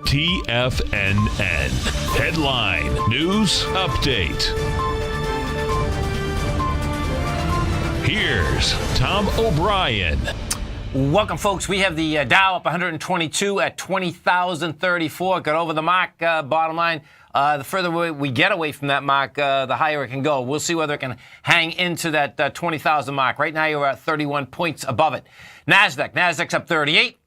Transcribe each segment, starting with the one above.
TFNN. Headline News Update. Here's Tom O'Brien. Welcome, folks. We have the Dow up 122 at 20,034. Got over the mark, bottom line. The further we get away from that mark, the higher it can go. We'll see whether it can hang into that 20,000 mark. Right now, you're at 31 points above it. NASDAQ's up 38.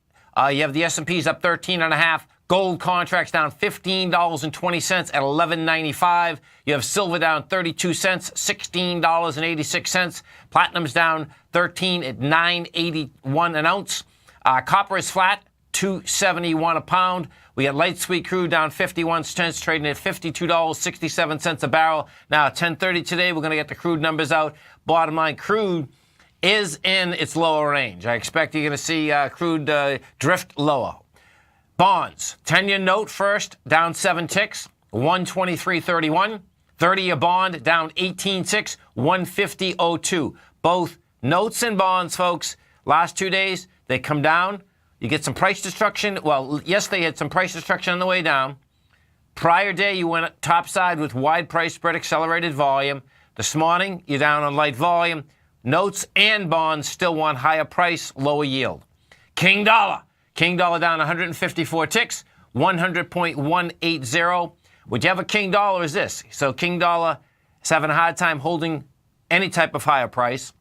You have the S&P's up 13.5. Gold contracts down $15.20 at $11.95. You have silver down 32 cents, $16.86. Platinum's down 13 at $9.81 an ounce. Copper is flat, $2.71 a pound. We got light sweet crude down 51 cents, trading at $52.67 a barrel. Now, at 10:30 today, we're going to get the crude numbers out. Bottom line, crude is in its lower range. I expect you're going to see crude drift lower. Bonds, 10-year note first, down 7 ticks, 123.31. 30-year bond, down 18 ticks, 150.02. Both notes and bonds, folks, last 2 days, they come down. You get some price destruction. Well, yes, they had some price destruction on the way down. Prior day, you went topside with wide price spread, accelerated volume. This morning, you're down on light volume. Notes and bonds still want higher price, lower yield. King dollar. King dollar down 154 ticks, 100.180. Would you have a king dollar is this? So king dollar is having a hard time holding any type of higher price.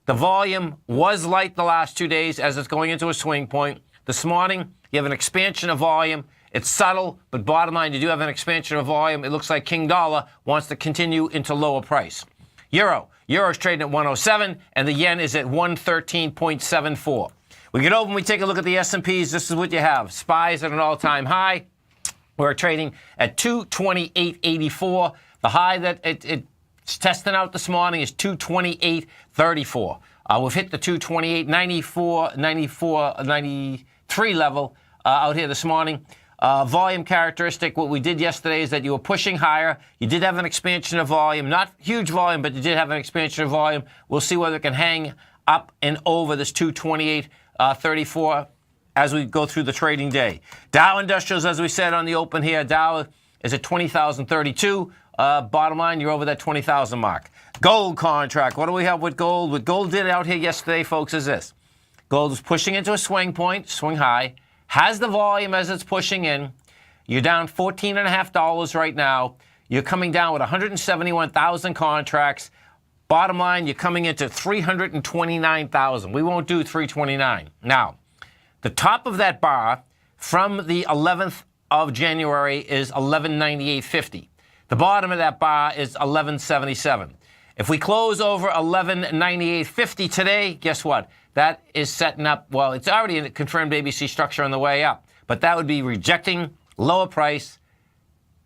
The volume was light the last 2 days as it's going into a swing point. This morning, you have an expansion of volume. It's subtle, but bottom line, you do have an expansion of volume. It looks like king dollar wants to continue into lower price. Euro's trading at 107, and the yen is at 113.74. We get over and we take a look at the S&Ps. This is what you have. SPY's at an all-time high. We're trading at 228.84. The high that it's testing out this morning is 228.34. We've hit the 228.94, 93 level out here this morning. Volume characteristic, what we did yesterday is that you were pushing higher. You did have an expansion of volume. Not huge volume, but you did have an expansion of volume. We'll see whether it can hang up and over this 228.34 as we go through the trading day. Dow Industrials, as we said on the open here, Dow is at 20,032. Bottom line, you're over that 20,000 mark. Gold contract. What do we have with gold? What gold did out here yesterday, folks, is this. Gold is pushing into a swing point, swing high, has the volume as it's pushing in. You're down $14.50 right now. You're coming down with 171,000 contracts. Bottom line, you're coming into 329,000. We won't do 329. Now, the top of that bar from the 11th of January is 1198.50. The bottom of that bar is 1177. If we close over 1198.50 today, guess what? That is setting up, well, it's already a confirmed ABC structure on the way up, but that would be rejecting lower price.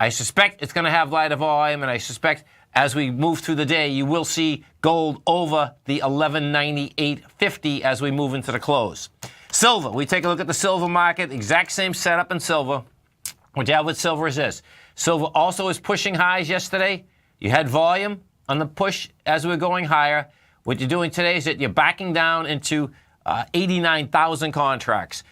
I suspect it's going to have lighter volume, and I suspect as we move through the day, you will see gold over the 1198.50 as we move into the close. Silver, we take a look at the silver market, exact same setup in silver. What you have with silver is this. Silver also is pushing highs yesterday. You had volume on the push as we're going higher. What you're doing today is that you're backing down into 89,000 contracts.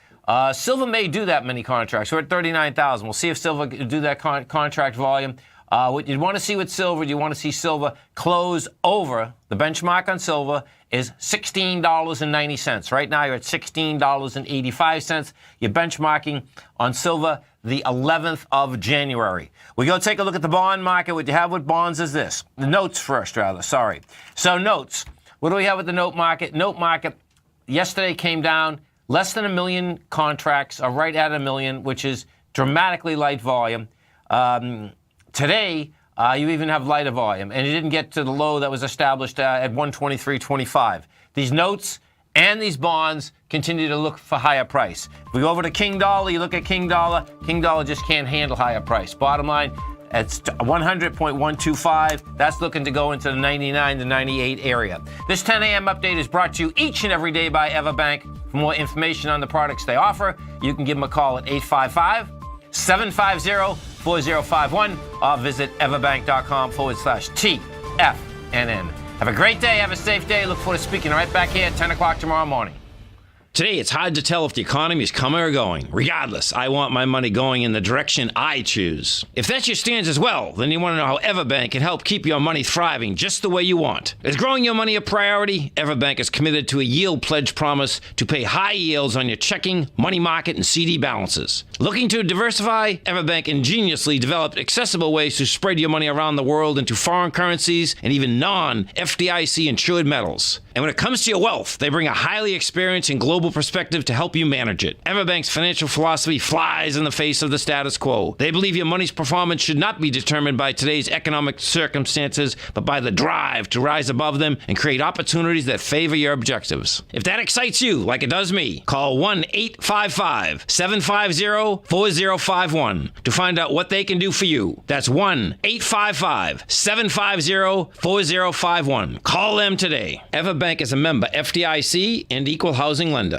Silver may do that many contracts. We're at 39,000. We'll see if silver can do that contract volume. What you'd want to see with silver, you want to see silver close over. The benchmark on silver is $16.90. Right now, you're at $16.85. You're benchmarking on silver the 11th of January. We go take a look at the bond market. What you have with bonds is this. The notes first, rather. Sorry. So notes. What do we have with the note market? Note market yesterday came down. Less than 1 million contracts are right at 1 million, which is dramatically light volume. Today, you even have lighter volume, and it didn't get to the low that was established at 123.25. These notes and these bonds continue to look for higher price. If we go over to King Dollar, you look at King Dollar just can't handle higher price. Bottom line, it's 100.125. That's looking to go into the 99 to 98 area. This 10 a.m. update is brought to you each and every day by EverBank. For more information on the products they offer, you can give them a call at 855-750-4051 or visit everbank.com/TFNN. Have a great day. Have a safe day. Look forward to speaking right back here at 10 o'clock tomorrow morning. Today, it's hard to tell if the economy is coming or going. Regardless, I want my money going in the direction I choose. If that's your stance as well, then you want to know how Everbank can help keep your money thriving just the way you want. Is growing your money a priority? Everbank is committed to a yield pledge promise to pay high yields on your checking, money market, and CD balances. Looking to diversify? Everbank ingeniously developed accessible ways to spread your money around the world into foreign currencies and even non-FDIC insured metals. And when it comes to your wealth, they bring a highly experienced and global perspective to help you manage it. Everbank's financial philosophy flies in the face of the status quo. They believe your money's performance should not be determined by today's economic circumstances, but by the drive to rise above them and create opportunities that favor your objectives. If that excites you, like it does me, call 1-855-750-4051 to find out what they can do for you. That's 1-855-750-4051. Call them today. Everbank is a member FDIC and equal housing lender.